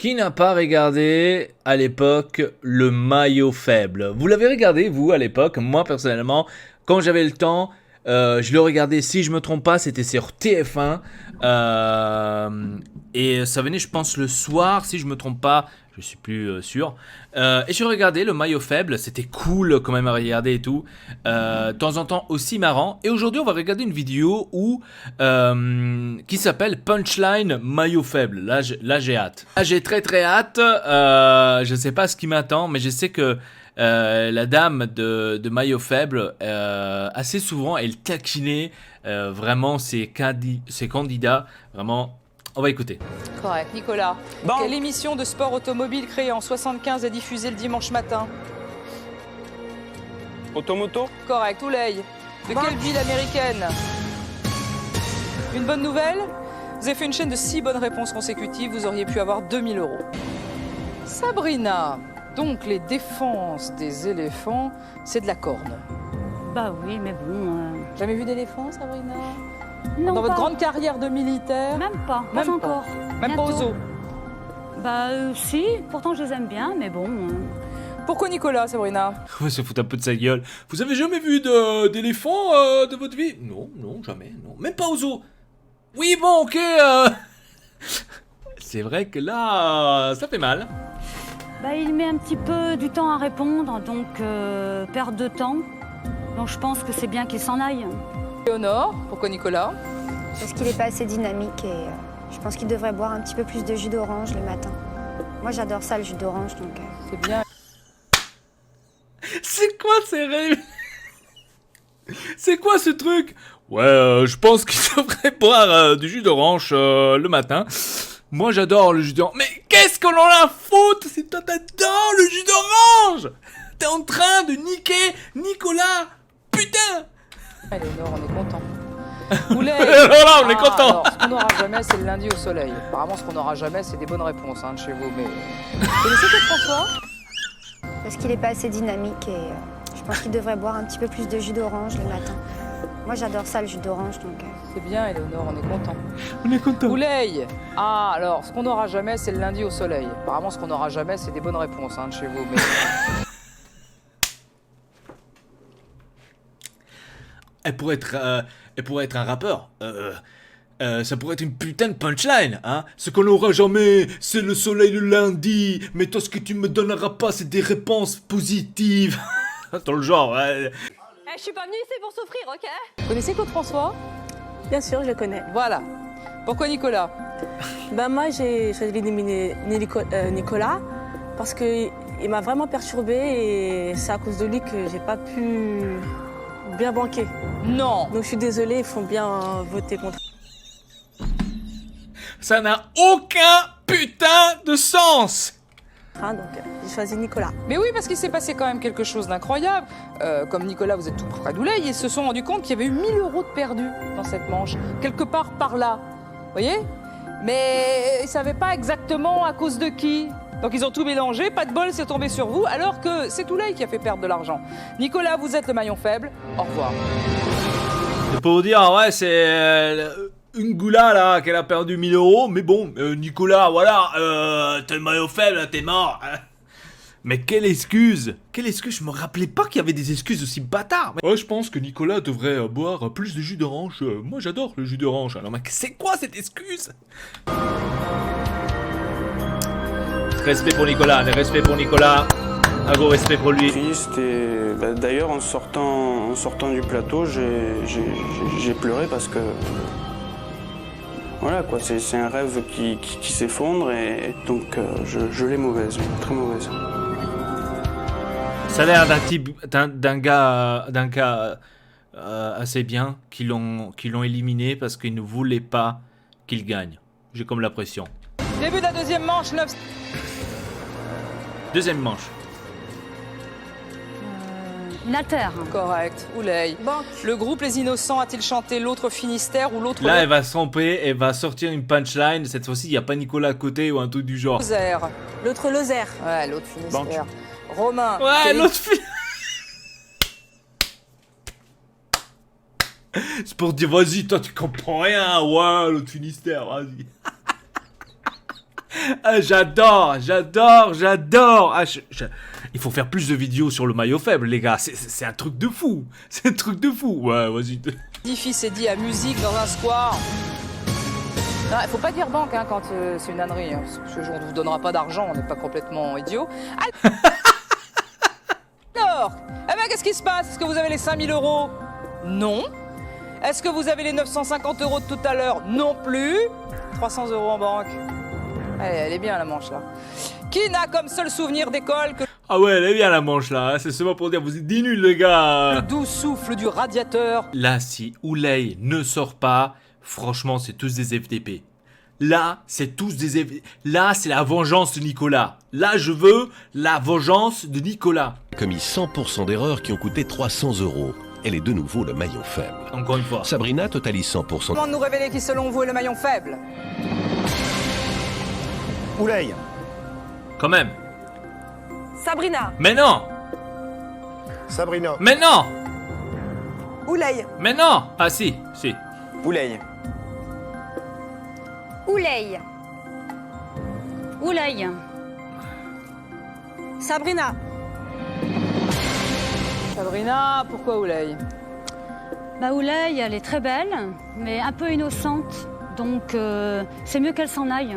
Qui n'a pas regardé à l'époque le maillot faible? Vous l'avez regardé, vous, à l'époque? Moi, personnellement, quand j'avais le temps, je le regardais, si je me trompe pas, c'était sur TF1. Et ça venait, je pense, le soir, si je me trompe pas, je suis plus sûr. Et je regardais le maillot faible, c'était cool quand même à regarder et tout. De temps en temps aussi marrant. Et aujourd'hui, on va regarder une vidéo qui s'appelle Punchline maillot faible. Là, j'ai hâte. Là, j'ai très hâte. Je sais pas ce qui m'attend, mais je sais que la dame de maillot faible, assez souvent, elle taquinait vraiment ses candidats. Vraiment, on va écouter. Correct. Nicolas, Bon. quelle émission de sport automobile créée en 75 est diffusée le dimanche matin? Automoto. Correct. Ouley, de quelle ville américaine? Une bonne nouvelle? Vous avez fait une chaîne de 6 bonnes réponses consécutives, vous auriez pu avoir 2000 €. Sabrina, donc les défenses des éléphants, c'est de la corne. Bah oui, mais bon. Jamais vu d'éléphant, Sabrina? Non, Dans votre pas- grande carrière de militaire? Même pas, Même pas encore. Même pas aux Bientôt. zoo. Bah si, pourtant je les aime bien, mais bon. Pourquoi Nicolas, Sabrina? On va se foutre un peu de sa gueule. Vous avez jamais vu d'éléphant de votre vie? Non, jamais, non. Même pas au zoo. Oui, bon, ok. C'est vrai que là, ça fait mal. Bah il met un petit peu du temps à répondre, donc perte de temps. Donc je pense que c'est bien qu'il s'en aille. Léonore, pourquoi Nicolas? Parce qu'il n'est pas assez dynamique et je pense qu'il devrait boire un petit peu plus de jus d'orange le matin. Moi j'adore ça le jus d'orange donc... C'est bien. C'est quoi C'est quoi ce truc? Ouais, je pense qu'il devrait boire du jus d'orange le matin. Moi, j'adore le jus d'orange. Mais qu'est-ce qu'on en a à foutre? C'est toi, t'adores le jus d'orange. T'es en train de niquer Nicolas. Putain. Léonore, on est content. Ouley. Voilà, on est content. Alors, ce qu'on n'aura jamais, c'est le lundi au soleil. Apparemment, ce qu'on n'aura jamais, c'est des bonnes réponses de chez vous. Mais vous connaissez Claude François? Parce qu'il n'est pas assez dynamique et je pense qu'il devrait boire un petit peu plus de jus d'orange le matin. Moi j'adore ça le jus d'orange donc... C'est bien, Léonore, on est content. On est content. Ouley. Alors, ce qu'on n'aura jamais, c'est le lundi au soleil. Apparemment, ce qu'on n'aura jamais, c'est des bonnes réponses de chez vous. Mais Elle pourrait être un rappeur. Ça pourrait être une putain de punchline, hein. Ce qu'on n'aura jamais, c'est le soleil le lundi. Mais toi, ce que tu me donneras pas, c'est des réponses positives. Dans le genre, ouais. Je suis pas venue ici pour souffrir, ok? vous connaissez Claude François? Bien sûr, je le connais. Voilà. Pourquoi Nicolas? Ben moi, j'ai choisi d'éliminer Nicolas parce qu'il m'a vraiment perturbée et c'est à cause de lui que j'ai pas pu bien banquer. Non. Donc je suis désolée, il faut bien voter contre. Ça n'a aucun putain de sens. Donc j'ai choisi Nicolas. Mais oui, parce qu'il s'est passé quand même quelque chose d'incroyable. Comme Nicolas, vous êtes tout près d'Ouley, ils se sont rendus compte qu'il y avait eu 1000 € de perdus dans cette manche, quelque part par là. Vous voyez? Mais ils ne savaient pas exactement à cause de qui. Donc ils ont tout mélangé, pas de bol, c'est tombé sur vous, alors que c'est Ouley qui a fait perdre de l'argent. Nicolas, vous êtes le maillon faible. Au revoir. C'est pour vous dire, ouais, c'est une goula là, qu'elle a perdu 1000 €. Mais bon, Nicolas, voilà, t'es le maillot faible, t'es mort. Mais quelle excuse! Quelle excuse! Je me rappelais pas qu'il y avait des excuses aussi bâtards! Ouais, je pense que Nicolas devrait boire plus de jus d'orange. Moi j'adore le jus d'orange. Alors, mais c'est quoi cette excuse? Respect pour Nicolas, respect pour Nicolas. Un gros respect pour lui. Triste et d'ailleurs en sortant du plateau, j'ai pleuré parce que voilà quoi, c'est un rêve qui s'effondre et donc je l'ai mauvaise, très mauvaise. Ça a l'air d'un type, d'un gars assez bien qui l'ont éliminé parce qu'il ne voulait pas qu'il gagne. J'ai comme l'impression. Début de la deuxième manche, 9. Deuxième manche. Nater. Correct. Ouley. Le groupe Les Innocents a-t-il chanté l'autre Finistère ou l'autre Là, elle va se tromper, elle va sortir une punchline. Cette fois-ci, il n'y a pas Nicolas à côté ou un truc du genre. Lozère? L'autre Lozère. Ouais, l'autre Finistère. Romain. Ouais, l'autre fille. C'est pour dire, vas-y, toi, tu comprends rien. Ouais, l'autre Finistère, vas-y. Ah, j'adore. Ah, il faut faire plus de vidéos sur le maillot faible, les gars. C'est un truc de fou. C'est un truc de fou. Ouais, vas-y. Édifice est dit à musique dans un square. Non, il faut pas dire banque hein, quand c'est une ânerie. Hein, parce que on ne vous donnera pas d'argent, on n'est pas complètement idiot. Alors, eh ben, qu'est-ce qui se passe? Est-ce que vous avez les 5000 euros? Non. Est-ce que vous avez les 950 euros de tout à l'heure? Non plus. 300 euros en banque. Allez, elle est bien la manche là. Qui n'a comme seul souvenir d'école que Ah ouais, elle est bien la manche là. C'est seulement pour dire, vous êtes des nuls, les gars. le doux souffle du radiateur? Là, si Oulay ne sort pas, franchement, c'est tous des FDP. Là, c'est tous des FDP. Là, c'est la vengeance de Nicolas. Là, je veux la vengeance de Nicolas. Commis 100% d'erreurs qui ont coûté 300 €. Elle est de nouveau le maillon faible. Encore une fois. Sabrina totalise 100%. Comment nous révéler qui selon vous est le maillon faible? Oulay. Quand même. Sabrina. Mais non. Sabrina. Mais non. Oulay. Mais non. Ah si, si. Oulay. Oulay. Oulay. Sabrina. Sabrina, pourquoi Oulay? Bah Oulay, elle est très belle, mais un peu innocente. Donc c'est mieux qu'elle s'en aille.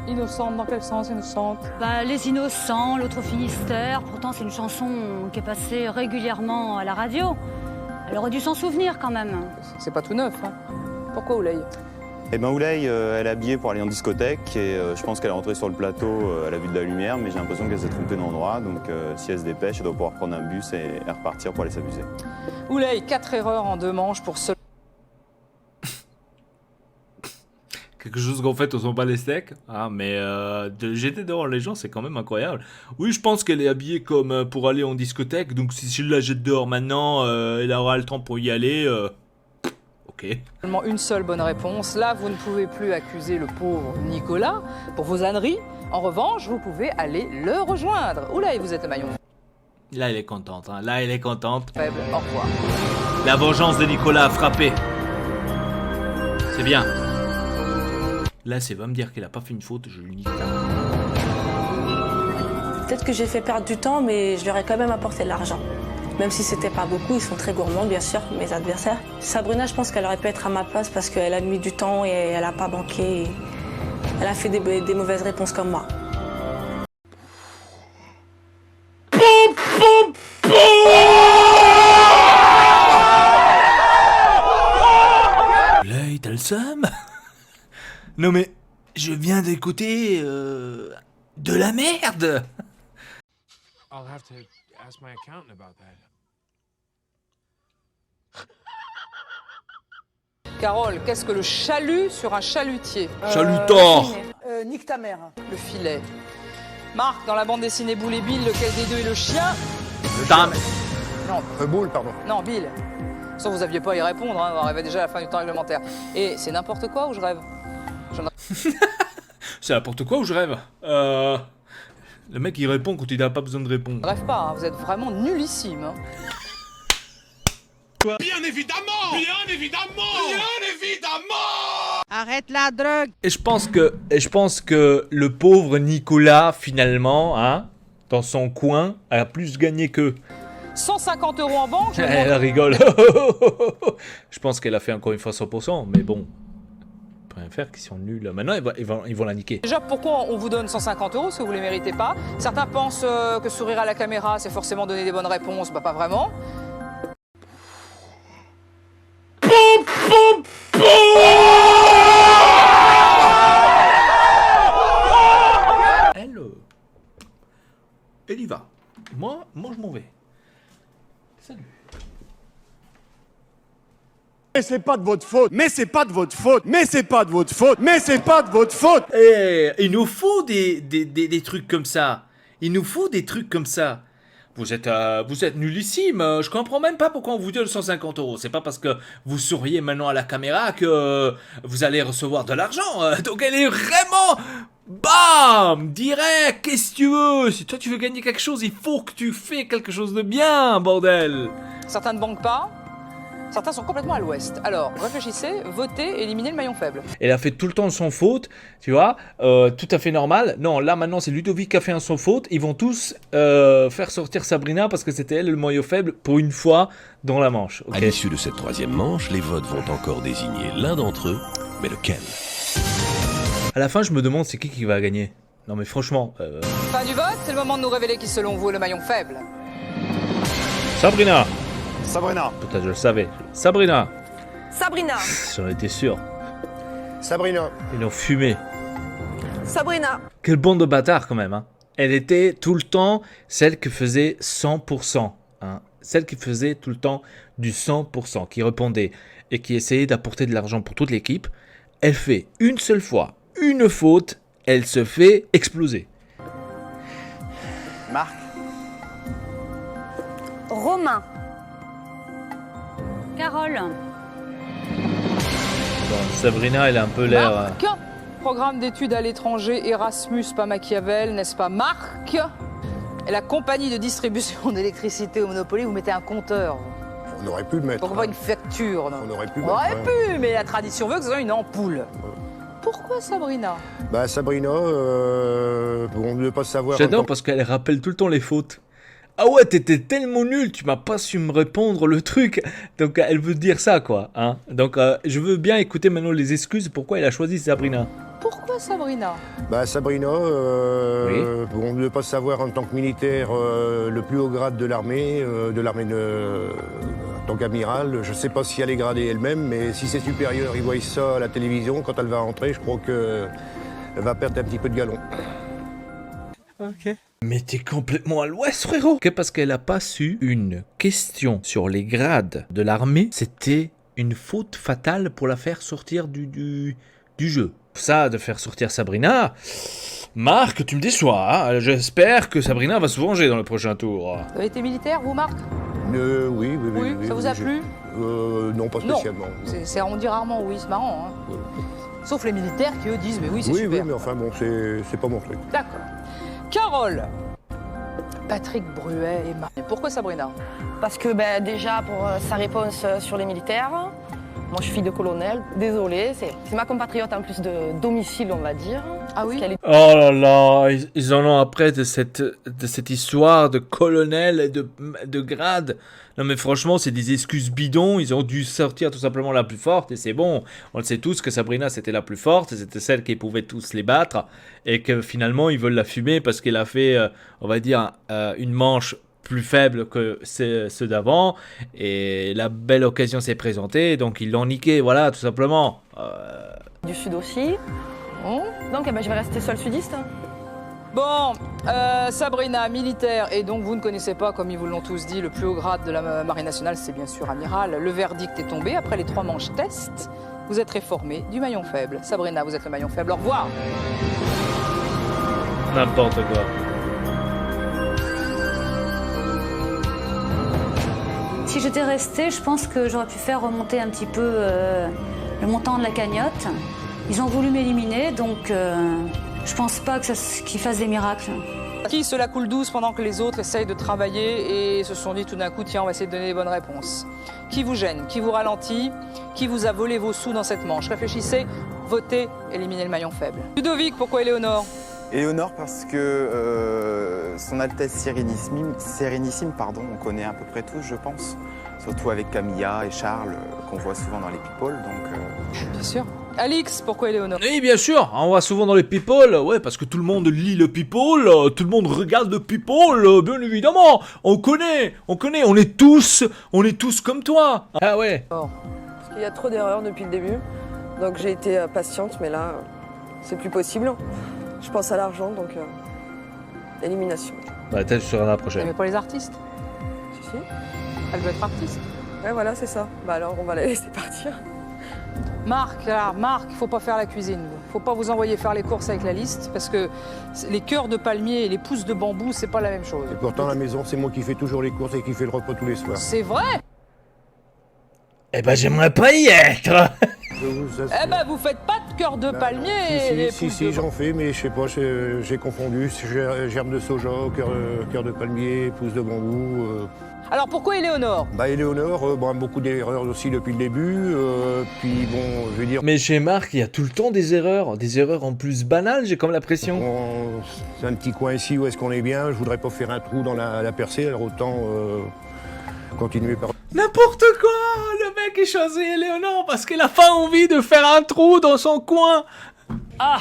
Innocente, dans quel sens innocente? Bah Les Innocents, l'autre Finistère, pourtant c'est une chanson qui est passée régulièrement à la radio. Elle aurait dû s'en souvenir quand même. C'est pas tout neuf, hein. Pourquoi Oulay? Eh ben Oulay, elle est habillée pour aller en discothèque et je pense qu'elle est rentrée sur le plateau à la vue de la lumière, mais j'ai l'impression qu'elle s'est trompée d'endroit, donc si elle se dépêche, elle doit pouvoir prendre un bus et repartir pour aller s'amuser. Oulay, 4 erreurs en 2 manches pour seul. Quelque chose qu'en fait on s'en bat les steaks. Ah mais de jeter dehors les gens c'est quand même incroyable. Oui je pense qu'elle est habillée comme pour aller en discothèque. Donc si je la jette dehors maintenant, elle aura le temps pour y aller. Ok. Seulement une seule bonne réponse. Là, vous ne pouvez plus accuser le pauvre Nicolas pour vos âneries. En revanche, vous pouvez aller le rejoindre. Oulay, vous êtes le maillon Là elle est contente. Hein. Là elle est contente. faible. Au revoir. La vengeance de Nicolas a frappé. C'est bien. Là c'est va me dire qu'elle a pas fait une faute. Je lui nique. Peut-être que j'ai fait perdre du temps, mais je leur ai quand même apporté de l'argent. Même si c'était pas beaucoup, ils sont très gourmands, bien sûr, mes adversaires. Sabrina, je pense qu'elle aurait pu être à ma place parce qu'elle a mis du temps et elle a pas banqué. Elle a fait des mauvaises réponses comme moi. Là t'as le seum. Non mais je viens d'écouter de la merde. I'll have to ask my accountant about that. Carole, qu'est-ce que le chalut sur un chalutier? Chalutor. Nique ta mère. Le filet. Marc, dans la bande dessinée Boule et Bill, lequel des deux est le chien? Dame. Non. Boule, pardon. Non, Bill. Sauf vous aviez pas à y répondre, hein, on arrivait déjà à la fin du temps réglementaire. Et c'est n'importe quoi ou je rêve? C'est n'importe quoi ou je rêve? Le mec il répond quand il n'a pas besoin de répondre. Je rêve pas, hein, vous êtes vraiment nullissime. Hein. Bien évidemment! Bien évidemment! Bien évidemment! Arrête la drogue! Et je pense que le pauvre Nicolas finalement, hein, dans son coin, a plus gagné qu'eux. 150 euros en banque. Elle rigole. Je pense qu'elle a fait encore une fois 100%, mais bon. On peut rien faire qu'ils sont nuls. Maintenant, ils vont la niquer. Déjà, pourquoi on vous donne 150 euros, parce que vous ne les méritez pas? Certains pensent que sourire à la caméra, c'est forcément donner des bonnes réponses. Bah, pas vraiment. Elle y va. Moi je m'en vais. Salut. Mais c'est pas de votre faute. Mais c'est pas de votre faute. Mais c'est pas de votre faute. Mais c'est pas de votre faute. Eh, il nous faut des trucs comme ça. Il nous faut des trucs comme ça. Vous êtes nullissime. Je comprends même pas pourquoi on vous donne 150 euros. C'est pas parce que vous souriez maintenant à la caméra que vous allez recevoir de l'argent. Donc elle est vraiment... Bam! Direct! Qu'est-ce que tu veux? Si toi tu veux gagner quelque chose, il faut que tu fais quelque chose de bien, bordel! Certains ne banquent pas. Certains sont complètement à l'ouest. Alors, réfléchissez, votez, éliminez le maillon faible. Elle a fait tout le temps sans faute, tu vois, tout à fait normal. Non, là maintenant c'est Ludovic qui a fait un sans faute. Ils vont tous faire sortir Sabrina parce que c'était elle le maillot faible pour une fois dans la manche. À l'issue de cette troisième manche, les votes vont encore désigner l'un d'entre eux, mais lequel? À la fin, je me demande c'est qui va gagner. Non mais franchement... Fin du vote, c'est le moment de nous révéler qui selon vous est le maillon faible. Sabrina. Sabrina. Peut-être je le savais. Sabrina. Sabrina. J'en étais sûr. Sabrina. Ils l'ont fumé. Sabrina. Quelle bande de bâtards quand même. Hein. Elle était tout le temps celle qui faisait 100%. Hein. Celle qui faisait tout le temps du 100%. Qui répondait et qui essayait d'apporter de l'argent pour toute l'équipe. Elle fait une seule fois une faute. Elle se fait exploser. Marc. Romain. Carole. Bon, Sabrina, elle a un peu l'air... Marc, programme d'études à l'étranger, Erasmus, pas Machiavel, n'est-ce pas Marc? Et la compagnie de distribution d'électricité au Monopoly, vous mettez un compteur. On aurait pu le mettre. Pourquoi pas une facture? Non. On aurait pu On aurait pu, mais la tradition veut que ce soit une ampoule. Pourquoi Sabrina? Bah Sabrina, bon, de ne pas savoir... J'adore parce qu'elle rappelle tout le temps les fautes. Ah ouais, t'étais tellement nul, tu m'as pas su me répondre le truc. Donc elle veut dire ça quoi. Hein. Donc je veux bien écouter maintenant les excuses pourquoi elle a choisi Sabrina. Pourquoi Sabrina? Bah Sabrina, bon, de ne pas savoir en tant que militaire le plus haut grade de l'armée, en tant qu'amiral, je sais pas si elle est gradée elle-même, mais si ses supérieurs ils voient ça à la télévision, quand elle va rentrer, je crois qu'elle va perdre un petit peu de galon. Ok. Mais t'es complètement à l'ouest, frérot. Que parce qu'elle a pas su une question sur les grades de l'armée, c'était une faute fatale pour la faire sortir du jeu. Ça, de faire sortir Sabrina... Marc, tu me déçois. Hein. J'espère que Sabrina va se venger dans le prochain tour. Vous avez été militaire, vous, Marc? Oui. Ça vous a plu? Non, pas spécialement. On dit rarement oui, c'est marrant. Hein. Ouais. Sauf les militaires qui, eux, disent mais oui, c'est super. Oui, mais enfin, bon, c'est pas mon truc. D'accord. Carole. Patrick Bruet et Marc. Pourquoi Sabrina? Parce que déjà, pour sa réponse sur les militaires, moi je suis fille de colonel, désolée, c'est ma compatriote en plus de domicile, on va dire. Ah oui? Oh là là, ils en ont après de cette histoire de colonel et de grade. Non mais franchement, c'est des excuses bidons, ils ont dû sortir tout simplement la plus forte et c'est bon. On le sait tous que Sabrina c'était la plus forte, c'était celle qui pouvait tous les battre et que finalement ils veulent la fumer parce qu'elle a fait, on va dire, une manche plus faible que ceux d'avant et la belle occasion s'est présentée donc ils l'ont niqué, voilà, tout simplement. Du sud aussi. Donc je vais rester seule sudiste. Bon, Sabrina, militaire, et donc vous ne connaissez pas, comme ils vous l'ont tous dit, le plus haut grade de la Marine nationale, c'est bien sûr amiral. Le verdict est tombé après les 3 manches test. Vous êtes réformé du maillon faible. Sabrina, vous êtes le maillon faible. Au revoir. N'importe quoi. Si j'étais restée, je pense que j'aurais pu faire remonter un petit peu le montant de la cagnotte. Ils ont voulu m'éliminer, donc je pense pas qu'ils fassent des miracles. Qui se la coule douce pendant que les autres essayent de travailler et se sont dit tout d'un coup, tiens, on va essayer de donner les bonnes réponses. Qui vous gêne? Qui vous ralentit? Qui vous a volé vos sous dans cette manche? Réfléchissez, votez, éliminez le maillon faible. Ludovic, pourquoi Éléonore? Éléonore parce que son Altesse Sérénissime, on connaît à peu près tous, je pense. Surtout avec Camilla et Charles, qu'on voit souvent dans les people, donc... Bien sûr. Alix, pourquoi Éléonore? Oui, bien sûr, on voit souvent dans les people, ouais, parce que tout le monde lit le people, tout le monde regarde le people, bien évidemment, on connaît, on est tous comme toi. Ah ouais. Parce qu'il y a trop d'erreurs depuis le début, donc j'ai été patiente, mais là, c'est plus possible. Je pense à l'argent, donc élimination. Bah peut-être sur la prochaine. Mais pas les artistes? Si. Elle veut être artiste. Ouais, voilà, c'est ça. Bah alors, on va la laisser partir. Marc, il faut pas faire la cuisine. Faut pas vous envoyer faire les courses avec la liste, parce que les cœurs de palmier et les pousses de bambou, c'est pas la même chose. Et pourtant, à la maison, c'est moi qui fais toujours les courses et qui fais le repas tous les soirs. C'est vrai? Eh ben, j'aimerais pas y être. Eh ben, vous faites pas cœur de palmier et les pouces de... j'en fais, mais je sais pas, j'ai confondu. Germe de soja, cœur de palmier, pousse de bambou. Alors pourquoi Éléonore? Éléonore, beaucoup d'erreurs aussi depuis le début. Puis bon, je veux dire... Mais chez Marc, il y a tout le temps des erreurs en plus banales, j'ai comme l'impression. C'est un petit coin ici où est-ce qu'on est bien. Je voudrais pas faire un trou dans la percée, alors autant continuer par... N'importe quoi! Le mec il choisit Éléonore parce qu'il a pas envie de faire un trou dans son coin! Ah!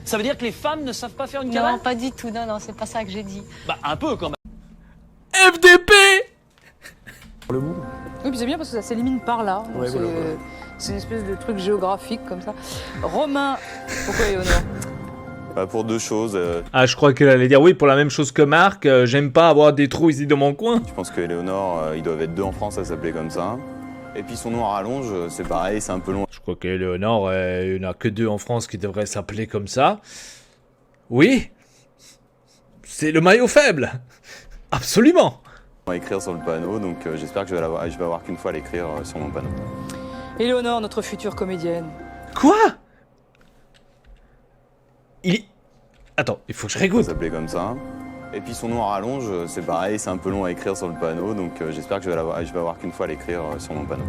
Ça veut dire que les femmes ne savent pas faire une cabane? Non, pas du tout, non, c'est pas ça que j'ai dit. Bah, un peu quand même. FDP! Le bout. Oui, puis c'est bien parce que ça s'élimine par là. Ouais, voilà. C'est une espèce de truc géographique comme ça. Romain, pourquoi Éléonore? Pour deux choses. Ah, je crois qu'elle allait dire oui pour la même chose que Marc. J'aime pas avoir des trous ici dans mon coin. Je pense que Éléonore, ils doivent être deux en France à s'appeler comme ça. Et puis son nom à rallonge, c'est pareil, c'est un peu long. Je crois qu'Éléonore, il n'y en a que deux en France qui devraient s'appeler comme ça. Oui, c'est le maillot faible. Absolument. On va écrire sur le panneau, donc j'espère que je vais avoir qu'une fois à l'écrire sur mon panneau. Éléonore, notre future comédienne. Quoi? Attends, il faut que je réécoute. Ça s'appelait comme ça. Et puis son nom à rallonge, c'est pareil, c'est un peu long à écrire sur le panneau, donc j'espère que je vais avoir qu'une fois à l'écrire sur mon panneau.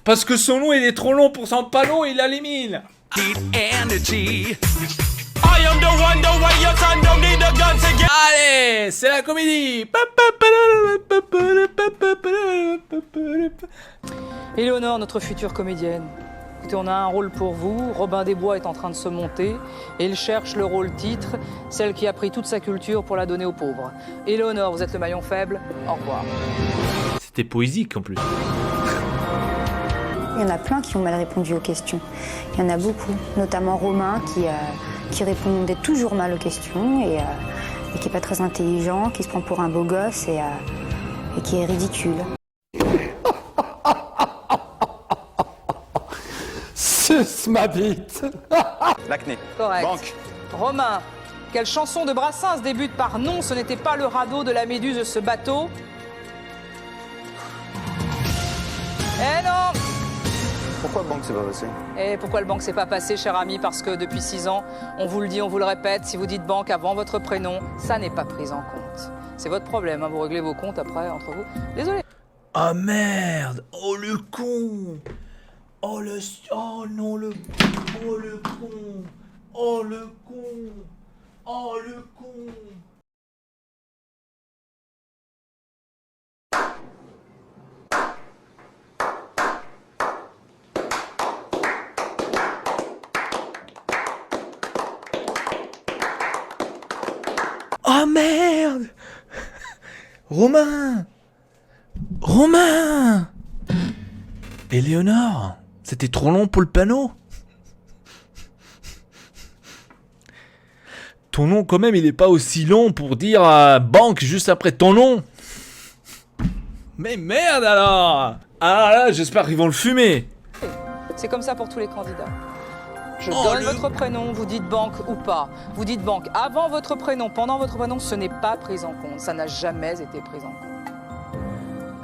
Parce que son nom il est trop long pour son panneau, il l'élimine. Allez, c'est la comédie. Éléonore, notre future comédienne. Écoutez, on a un rôle pour vous. Robin des Bois est en train de se monter et il cherche le rôle titre, celle qui a pris toute sa culture pour la donner aux pauvres. Éléonore, vous êtes le maillon faible. Au revoir. C'était poésique en plus. Il y en a plein qui ont mal répondu aux questions. Il y en a beaucoup, notamment Romain qui répondait toujours mal aux questions et qui n'est pas très intelligent, qui se prend pour un beau gosse et qui est ridicule. Suce ma bite. L'acné. Correct. Banque. Romain, quelle chanson de Brassens débute par non, ce n'était pas le radeau de la méduse de ce bateau? Eh non! Pourquoi banque c'est pas passé? Et pourquoi le banque s'est pas passé, cher ami? Parce que depuis 6 ans, on vous le dit, on vous le répète, si vous dites banque avant votre prénom, ça n'est pas pris en compte. C'est votre problème, hein, vous réglez vos comptes après entre vous. Désolé. Ah merde! Oh le con! Oh le... Oh non le... Oh le con! Oh le con! Oh le con! Oh merde! Romain! Romain! Éléonore, c'était trop long pour le panneau. Ton nom quand même, il est pas aussi long pour dire banque juste après ton nom. Mais merde alors! Ah là, j'espère qu'ils vont le fumer. C'est comme ça pour tous les candidats. Je donne votre prénom, vous dites banque ou pas. Vous dites banque avant votre prénom, pendant votre prénom, ce n'est pas pris en compte. Ça n'a jamais été pris en compte.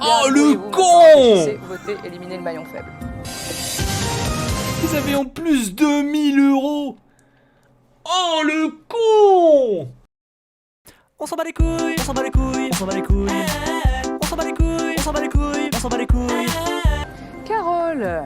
Oh le con! Votez, éliminez le maillon faible. Vous avez en plus 2000 €. Oh le con! On s'en bat les couilles, on s'en bat les couilles, on s'en bat les couilles. On s'en bat les couilles, on s'en bat les couilles, on s'en bat les couilles. Carole,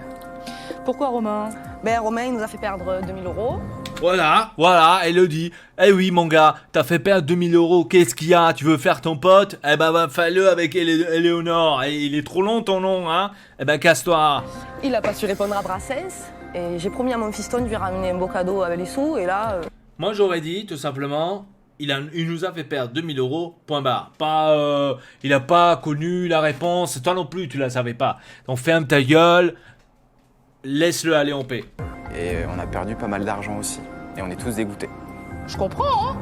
pourquoi Romain? Ben Romain, il nous a fait perdre 2000 €. Voilà, elle le dit. Eh oui, mon gars, t'as fait perdre 2000 €. Qu'est-ce qu'il y a? Tu veux faire ton pote? Eh ben, fais-le avec Éléonore. Il est trop long ton nom, hein? Eh ben, casse-toi. Il a pas su répondre à Brassens. Et j'ai promis à mon fiston de lui ramener un beau cadeau avec les sous. Et là... Moi, j'aurais dit, tout simplement, il nous a fait perdre 2000 €, point barre. Pas, il a pas connu la réponse. Toi non plus, tu la savais pas. Donc, ferme ta gueule. Laisse-le aller en paix. Et on a perdu pas mal d'argent aussi. Et on est tous dégoûtés. Je comprends, hein.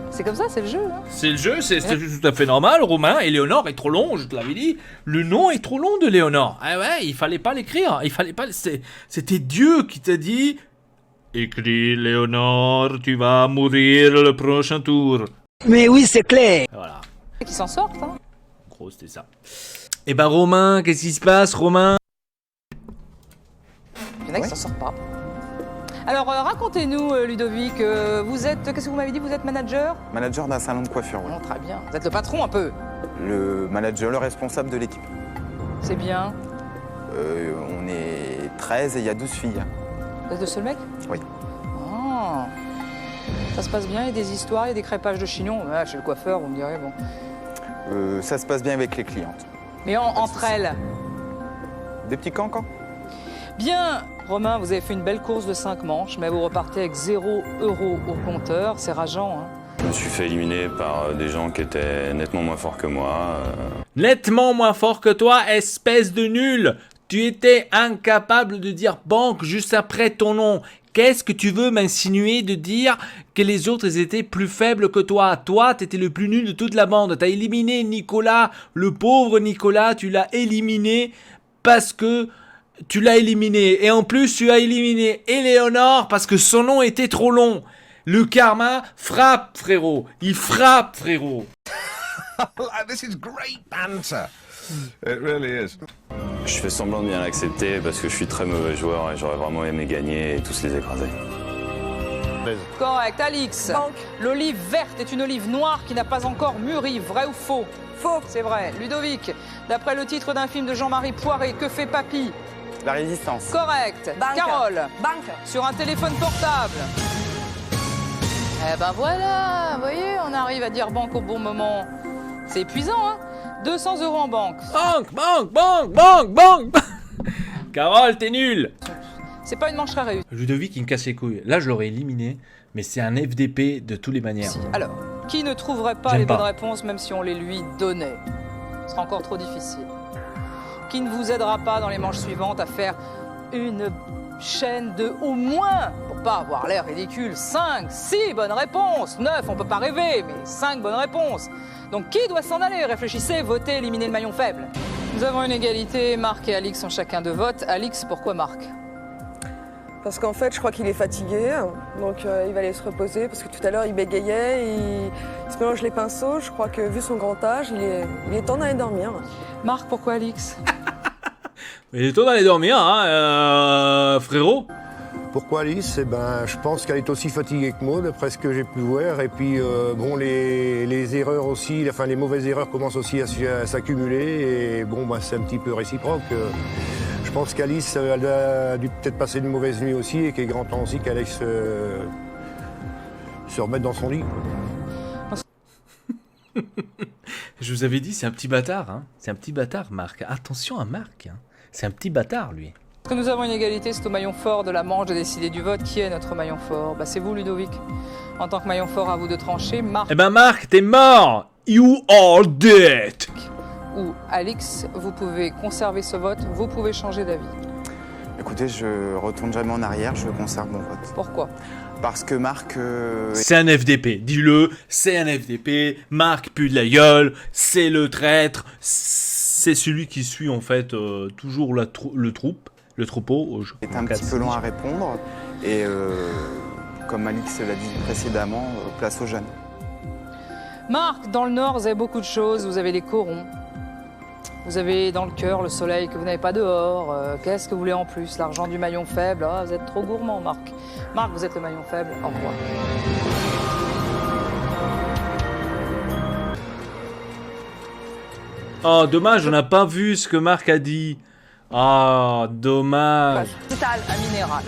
C'est comme ça, c'est le jeu. Hein. C'est le jeu, c'est tout à fait normal, Romain. Et Léonore est trop long, je te l'avais dit. Le nom est trop long de Léonore. Ah ouais, il fallait pas l'écrire. Il fallait pas. C'était Dieu qui t'a dit. Écris Léonore, tu vas mourir le prochain tour. Mais oui, c'est clair. Voilà. Et qui s'en sortent, hein. En gros, c'était ça. Et ben Romain, qu'est-ce qui se passe, Romain? Il y en a qui s'en sortent pas. Alors, racontez-nous, Ludovic, vous êtes, qu'est-ce que vous m'avez dit, vous êtes manager? Manager d'un salon de coiffure, oui. Non, très bien. Vous êtes le patron un peu? Le manager, le responsable de l'équipe. C'est bien. On est 13 et il y a 12 filles. Vous êtes le seul mec? Oui. Oh. Ça se passe bien, il y a des histoires, il y a des crêpages de chignons. Ah, chez le coiffeur, vous me direz, bon. Ça se passe bien avec les clientes. Mais entre elles? Des petits cancans. Bien, Romain, vous avez fait une belle course de 5 manches, mais vous repartez avec 0 € au compteur. C'est rageant, hein? Je me suis fait éliminer par des gens qui étaient nettement moins forts que moi. Nettement moins fort que toi, espèce de nul! Tu étais incapable de dire banque juste après ton nom. Qu'est-ce que tu veux m'insinuer de dire que les autres ils étaient plus faibles que toi? Toi, t'étais le plus nul de toute la bande. T'as éliminé Nicolas, le pauvre Nicolas, tu l'as éliminé parce que tu l'as éliminé. Et en plus, tu as éliminé Éléonore parce que son nom était trop long. Le karma frappe, frérot. Il frappe, frérot. This is great banter. It really is. Je fais semblant de bien l'accepter parce que je suis très mauvais joueur et j'aurais vraiment aimé gagner et tous les écraser. Correct, Alix. L'olive verte est une olive noire qui n'a pas encore mûri. Vrai ou faux? Faux. C'est vrai. Ludovic, d'après le titre d'un film de Jean-Marie Poiré, que fait Papy? La résistance. Correct. Banque. Carole. Banque. Sur un téléphone portable. Eh ben voilà, vous voyez, on arrive à dire banque au bon moment. C'est épuisant, hein? 200 € en banque. Banque. Carole, t'es nul. C'est pas une manche très réussie. Ludovic, il me casse les couilles. Là, je l'aurais éliminé, mais c'est un FDP de toutes les manières. Alors, qui ne trouverait pas J'aime les pas. bonnes réponses même si on les lui donnait? Ce sera encore trop difficile. Qui ne vous aidera pas dans les manches suivantes à faire une chaîne de au moins, pour pas avoir l'air ridicule, 5, 6 bonnes réponses. 9, on peut pas rêver, mais 5 bonnes réponses. Donc qui doit s'en aller? Réfléchissez, votez, éliminez le maillon faible. Nous avons une égalité, Marc et Alix ont chacun 2 votes. Alix, pourquoi Marc? Parce qu'en fait, je crois qu'il est fatigué, donc il va aller se reposer, parce que tout à l'heure, il bégayait, il se mélange les pinceaux. Je crois que vu son grand âge, il est temps d'aller dormir. Marc, pourquoi Alix? Il est temps d'aller dormir, hein, frérot. Pourquoi Alice? Eh ben, je pense qu'elle est aussi fatiguée que moi, d'après ce que j'ai pu voir. Et puis, bon, les erreurs aussi, enfin, les mauvaises erreurs commencent aussi à s'accumuler. Et bon, bah, c'est un petit peu réciproque. Je pense qu'Alice, elle a dû peut-être passer une mauvaise nuit aussi et qu'il est grand temps aussi qu'elle aille se remettre dans son lit. Je vous avais dit, c'est un petit bâtard, hein. C'est un petit bâtard, Marc. Attention à Marc, hein. C'est un petit bâtard, lui. Parce que nous avons une égalité, c'est au maillon fort de la manche de décider du vote. Qui est notre maillon fort? Bah, c'est vous, Ludovic. En tant que maillon fort, à vous de trancher. Marc. Eh ben, Marc, t'es mort. You are dead. Ou Alix, vous pouvez conserver ce vote, vous pouvez changer d'avis. Écoutez, je retourne jamais en arrière, je conserve mon vote. Pourquoi? Parce que Marc... C'est un FDP, dis-le, c'est un FDP, Marc pue de la gueule, c'est le traître, c'est celui qui suit en fait toujours le troupeau. C'est un petit peu long à répondre, et comme Alix l'a dit précédemment, place aux jeunes. Marc, dans le Nord, vous avez beaucoup de choses, vous avez les corons. Vous avez dans le cœur le soleil que vous n'avez pas dehors. Qu'est-ce que vous voulez en plus? L'argent du maillon faible. Ah, vous êtes trop gourmand, Marc. Marc, vous êtes le maillon faible. Au revoir. Oh, dommage, on n'a pas vu ce que Marc a dit. Ah, dommage. Total, un minéral.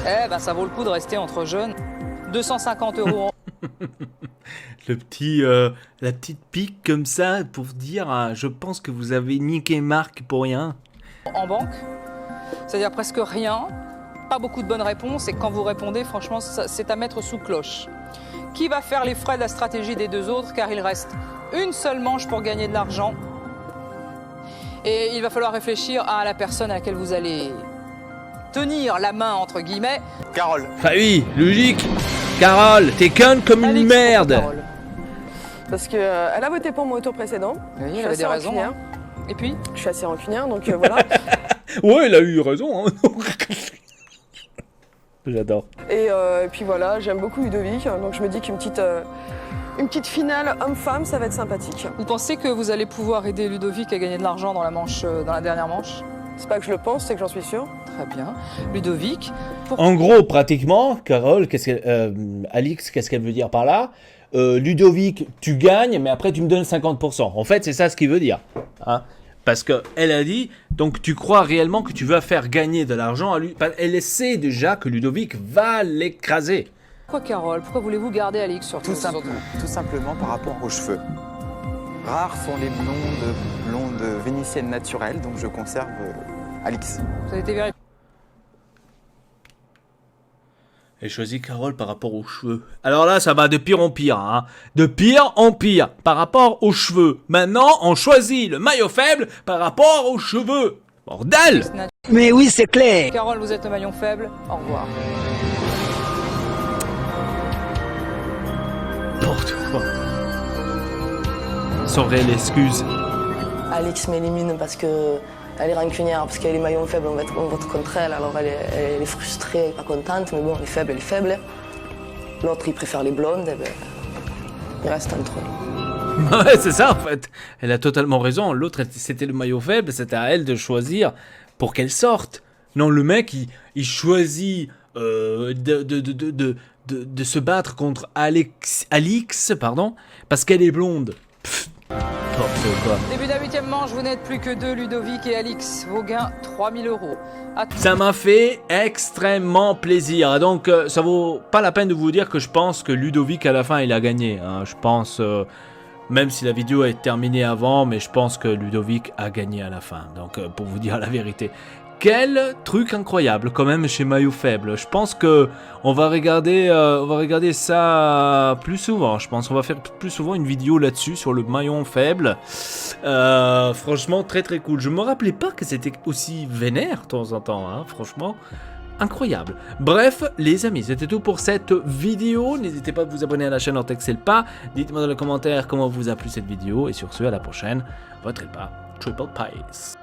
Eh ben, ça vaut le coup de rester entre jeunes. 250 €. Le petit, la petite pique comme ça pour dire, je pense que vous avez niqué Marc pour rien. En banque, c'est-à-dire presque rien, pas beaucoup de bonnes réponses, et quand vous répondez, franchement, c'est à mettre sous cloche. Qui va faire les frais de la stratégie des deux autres, car il reste une seule manche pour gagner de l'argent. Et il va falloir réfléchir à la personne à laquelle vous allez tenir la main, entre guillemets. Carole. Enfin oui, logique. Carole, t'es conne comme une merde. Parce qu'elle a voté pour moi au tour précédent. Oui, elle avait des raisons. Hein. Et puis? Je suis assez rancunière, donc voilà. Ouais, elle a eu raison. Hein. J'adore. Et puis voilà, j'aime beaucoup Ludovic, donc je me dis qu'une petite finale homme-femme, ça va être sympathique. Vous pensez que vous allez pouvoir aider Ludovic à gagner de l'argent dans la dernière manche? C'est pas que je le pense, c'est que j'en suis sûre. Très bien. Ludovic, En gros, pratiquement, Carole, Alix, qu'est-ce qu'elle veut dire par là? Ludovic, tu gagnes, mais après tu me donnes 50%. En fait, c'est ça ce qu'il veut dire. Hein, parce qu'elle a dit, donc tu crois réellement que tu vas faire gagner de l'argent à lui. Elle sait déjà que Ludovic va l'écraser. pourquoi Carole? Pourquoi voulez-vous garder Alix sur Tout simplement par rapport aux cheveux. Rares sont les blondes vénitiennes naturelles, donc je conserve Alix. Ça a été vérifié. Elle choisit Carole par rapport aux cheveux. Alors là, ça va de pire en pire. Hein. De pire en pire par rapport aux cheveux. Maintenant, on choisit le maillot faible par rapport aux cheveux. Bordel! Mais oui, c'est clair. Carole, vous êtes le maillon faible. Au revoir. N'importe quoi. Sans réelle excuse. Alix m'élimine parce que elle est rancunière, parce qu'elle est maillon faible, on vote contre elle, alors elle est frustrée, elle est pas contente, mais bon, elle est faible. L'autre, il préfère les blondes, et ben, il reste entre eux. Ouais, c'est ça en fait. Elle a totalement raison. L'autre, c'était le maillot faible, c'était à elle de choisir pour qu'elle sorte. Non, le mec, il choisit de se battre contre Alix, pardon, parce qu'elle est blonde. Pfff. Début de la 8e manche, vous n'êtes plus que 2, Ludovic et Alix. Vos gains, 3 000 €. Ça m'a fait extrêmement plaisir. Donc, ça vaut pas la peine de vous dire que je pense que Ludovic, à la fin, il a gagné. Hein. Je pense, même si la vidéo est terminée avant, mais je pense que Ludovic a gagné à la fin. Donc, pour vous dire la vérité. Quel truc incroyable quand même chez Maillot Faible. Je pense que on va regarder ça plus souvent. Je pense qu'on va faire plus souvent une vidéo là-dessus sur le maillon faible. Franchement très très cool. Je me rappelais pas que c'était aussi vénère de temps en temps. Hein. Franchement incroyable. Bref les amis, c'était tout pour cette vidéo. N'hésitez pas à vous abonner à la chaîne Ortex Elpa. Dites-moi dans les commentaires comment vous a plu cette vidéo. Et sur ce, à la prochaine. Votre Elpa, Triple Pies.